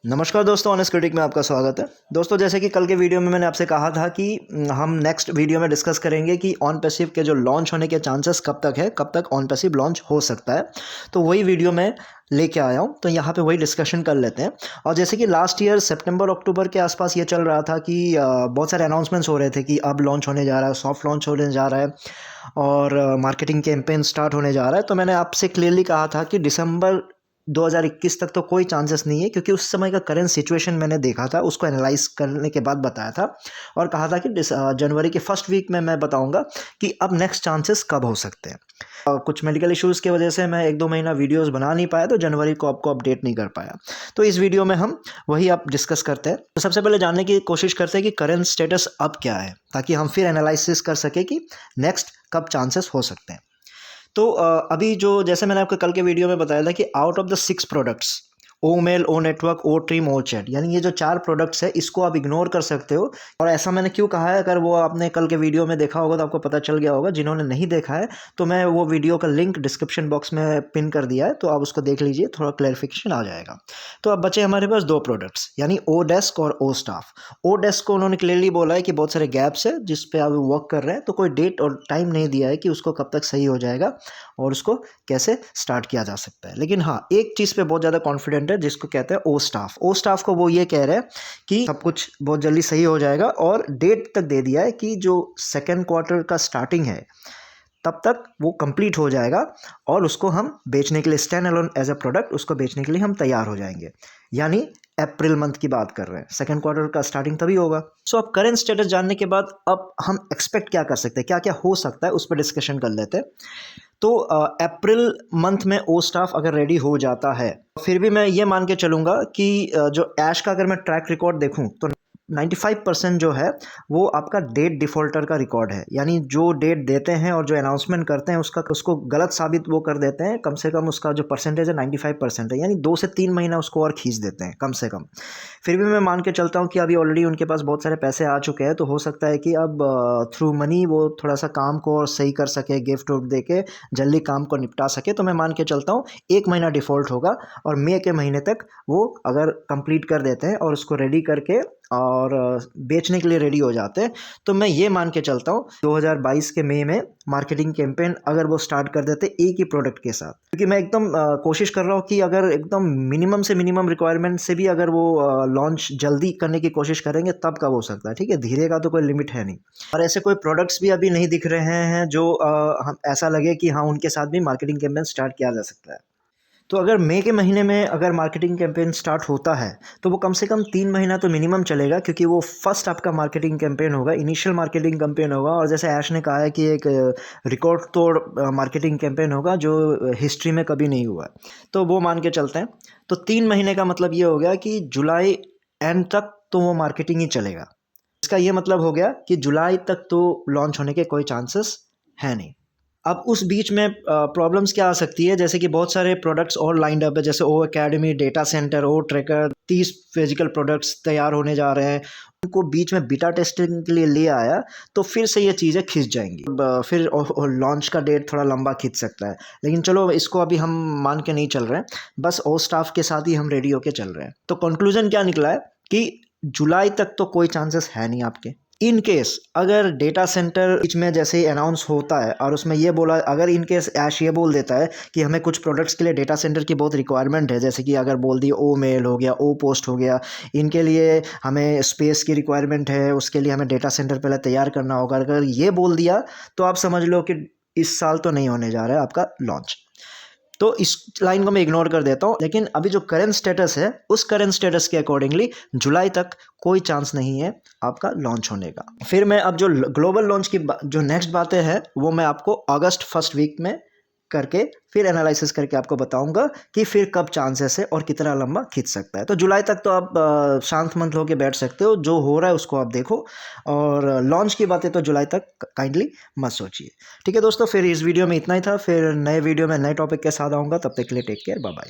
नमस्कार दोस्तों, honest critic में आपका स्वागत है। दोस्तों, जैसे कि कल के वीडियो में मैंने आपसे कहा था कि हम नेक्स्ट वीडियो में डिस्कस करेंगे कि ऑन पैसिव के जो लॉन्च होने के चांसेस कब तक है, कब तक ऑन पैसिव लॉन्च हो सकता है। तो वही वीडियो मैं लेके आया हूँ, तो यहाँ पे वही डिस्कशन कर लेते हैं। और जैसे कि लास्ट ईयर सितंबर अक्टूबर के आसपास ये चल रहा था कि बहुत सारे अनाउंसमेंट्स हो रहे थे कि अब लॉन्च होने जा रहा है, सॉफ्ट लॉन्च होने जा रहा है और मार्केटिंग कैंपेन स्टार्ट होने जा रहा है। तो मैंने आपसे क्लियरली कहा था कि दिसंबर 2021 तक तो कोई चांसेस नहीं है, क्योंकि उस समय का करंट सिचुएशन मैंने देखा था, उसको एनालाइज करने के बाद बताया था और कहा था कि जनवरी के फर्स्ट वीक में मैं बताऊंगा कि अब नेक्स्ट चांसेस कब हो सकते हैं। कुछ मेडिकल इश्यूज़ की वजह से मैं 1-2 महीना वीडियोस बना नहीं पाया, तो जनवरी को आपको अपडेट नहीं कर पाया। तो इस वीडियो में हम वही अब डिस्कस करते हैं। तो सबसे पहले जानने की कोशिश करते हैं कि करंट स्टेटस अब क्या है, ताकि हम फिर एनालिसिस कर सकें कि नेक्स्ट कब चांसेस हो सकते हैं। तो अभी जो जैसे मैंने आपको कल के वीडियो में बताया था कि out of the 6 products, O mail, O network, O trim, O chat, यानी ये जो 4 प्रोडक्ट्स है, इसको आप इग्नोर कर सकते हो। और ऐसा मैंने क्यों कहा है, अगर वो आपने कल के वीडियो में देखा होगा तो आपको पता चल गया होगा। जिन्होंने नहीं देखा है तो मैं वो वीडियो का लिंक डिस्क्रिप्शन बॉक्स में पिन कर दिया है, तो आप उसको देख लीजिए, थोड़ा क्लैरिफिकेशन आ जाएगा। तो अब बचे हमारे पास 2 प्रोडक्ट्स, यानी ओ डेस्क और ओ स्टाफ। ओ डेस्क को उन्होंने क्लियरली बोला है कि बहुत सारे गैप्स है जिस पे आप वर्क कर रहे हैं, तो कोई डेट और टाइम नहीं दिया है कि उसको कब तक सही हो जाएगा और उसको कैसे स्टार्ट किया जा सकता है। लेकिन हाँ, एक चीज़ पे बहुत ज़्यादा कॉन्फिडेंट है, जिसको कहते हैं ओ स्टाफ। ओ स्टाफ को वो ये कह रहे हैं कि सब कुछ बहुत जल्दी सही हो जाएगा और डेट तक दे दिया है कि जो सेकेंड क्वार्टर का स्टार्टिंग है तब तक वो कंप्लीट हो जाएगा और उसको हम बेचने के लिए stand alone as a product उसको बेचने के लिए हम तैयार हो जाएंगे। यानी अप्रैल मंथ की बात कर रहे हैं, सेकेंड क्वार्टर का स्टार्टिंग तभी होगा। सो अब करंट स्टेटस जानने के बाद अब हम एक्सपेक्ट क्या कर सकते हैं, क्या क्या हो सकता है, उस पर डिस्कशन कर लेते हैं। तो अप्रैल मंथ में ओ स्टाफ अगर रेडी हो जाता है, फिर भी मैं ये मान के चलूँगा कि जो ऐश का अगर मैं ट्रैक रिकॉर्ड देखूँ तो 95% जो है वो आपका डेट डिफ़ॉल्टर का रिकॉर्ड है। यानी जो डेट देते हैं और जो अनाउंसमेंट करते हैं उसको गलत साबित वो कर देते हैं। कम से कम उसका जो परसेंटेज है 95% है, यानी 2 से 3 महीना उसको और खींच देते हैं कम से कम। फिर भी मैं मान के चलता हूँ कि अभी ऑलरेडी उनके पास बहुत सारे पैसे आ चुके हैं, तो हो सकता है कि अब थ्रू मनी वो थोड़ा सा काम को और सही कर सके, गिफ्ट उफ्ट दे के जल्दी काम को निपटा सके। तो मैं मान के चलता हूँ 1 महीना डिफ़ॉल्ट होगा और मई के महीने तक वो अगर कंप्लीट कर देते हैं और उसको रेडी करके और बेचने के लिए रेडी हो जाते हैं, तो मैं ये मान के चलता हूँ 2022 के मई में मार्केटिंग कैंपेन अगर वो स्टार्ट कर देते एक ही प्रोडक्ट के साथ। क्योंकि मैं एकदम कोशिश कर रहा हूँ कि अगर एकदम मिनिमम से मिनिमम रिक्वायरमेंट से भी अगर वो लॉन्च जल्दी करने की कोशिश करेंगे तब कब हो सकता है। ठीक है, धीरे का तो कोई लिमिट है नहीं। और ऐसे कोई प्रोडक्ट्स भी अभी नहीं दिख रहे हैं जो हम ऐसा लगे कि हाँ, उनके साथ भी मार्केटिंग कैंपेन स्टार्ट किया जा सकता है। तो अगर मई के महीने में अगर मार्केटिंग कैंपेन स्टार्ट होता है तो वो कम से कम 3 महीना तो मिनिमम चलेगा, क्योंकि वो फर्स्ट आपका मार्केटिंग कैंपेन होगा, इनिशियल मार्केटिंग कैंपेन होगा। और जैसे ऐश ने कहा है कि एक रिकॉर्ड तोड़ मार्केटिंग कैंपेन होगा जो हिस्ट्री में कभी नहीं हुआ है, तो वो मान के चलते हैं। तो 3 महीने का मतलब ये हो गया कि जुलाई एंड तक तो वो मार्केटिंग ही चलेगा। इसका ये मतलब हो गया कि जुलाई तक तो लॉन्च होने के कोई चांसेस है नहीं। अब उस बीच में प्रॉब्लम्स क्या आ सकती है, जैसे कि बहुत सारे प्रोडक्ट्स और लाइंड अप है, जैसे ओ एकेडमी, डेटा सेंटर, ओ ट्रैकर, 30 फिजिकल प्रोडक्ट्स तैयार होने जा रहे हैं। उनको बीच में बीटा टेस्टिंग के लिए ले आया तो फिर से ये चीज़ें खिंच जाएंगी। फिर लॉन्च का डेट थोड़ा लंबा खिंच सकता है, लेकिन चलो इसको अभी हम मान के नहीं चल रहे हैं, बस ओ स्टाफ के साथ ही हम रेडी होके चल रहे हैं। तो कंक्लूजन क्या निकला है कि जुलाई तक तो कोई चांसेस है नहीं आपके। इन केस अगर डेटा सेंटर बीच में जैसे ही अनाउंस होता है और उसमें ये बोला, अगर इन केस ऐश ये बोल देता है कि हमें कुछ प्रोडक्ट्स के लिए डेटा सेंटर की बहुत रिक्वायरमेंट है, जैसे कि अगर बोल दिया ओ मेल हो गया, ओ पोस्ट हो गया, इनके लिए हमें स्पेस की रिक्वायरमेंट है, उसके लिए हमें डेटा सेंटर पहले तैयार करना होगा, अगर ये बोल दिया तो आप समझ लो कि इस साल तो नहीं होने जा रहा है आपका लॉन्च। तो इस लाइन को मैं इग्नोर कर देता हूँ। लेकिन अभी जो करंट स्टेटस है, उस करंट स्टेटस के अकॉर्डिंगली जुलाई तक कोई चांस नहीं है आपका लॉन्च होने का। फिर मैं अब जो ग्लोबल लॉन्च की जो नेक्स्ट बातें हैं वो मैं आपको अगस्त फर्स्ट वीक में करके फिर एनालिसिस करके आपको बताऊंगा कि फिर कब चांसेस है और कितना लंबा खींच सकता है। तो जुलाई तक तो आप शांत मंथ होकर बैठ सकते हो, जो हो रहा है उसको आप देखो, और लॉन्च की बातें तो जुलाई तक काइंडली मत सोचिए। ठीक है दोस्तों, फिर इस वीडियो में इतना ही था। फिर नए वीडियो में नए टॉपिक के साथ आऊँगा, तब तक के लिए टेक केयर, बाय बाय।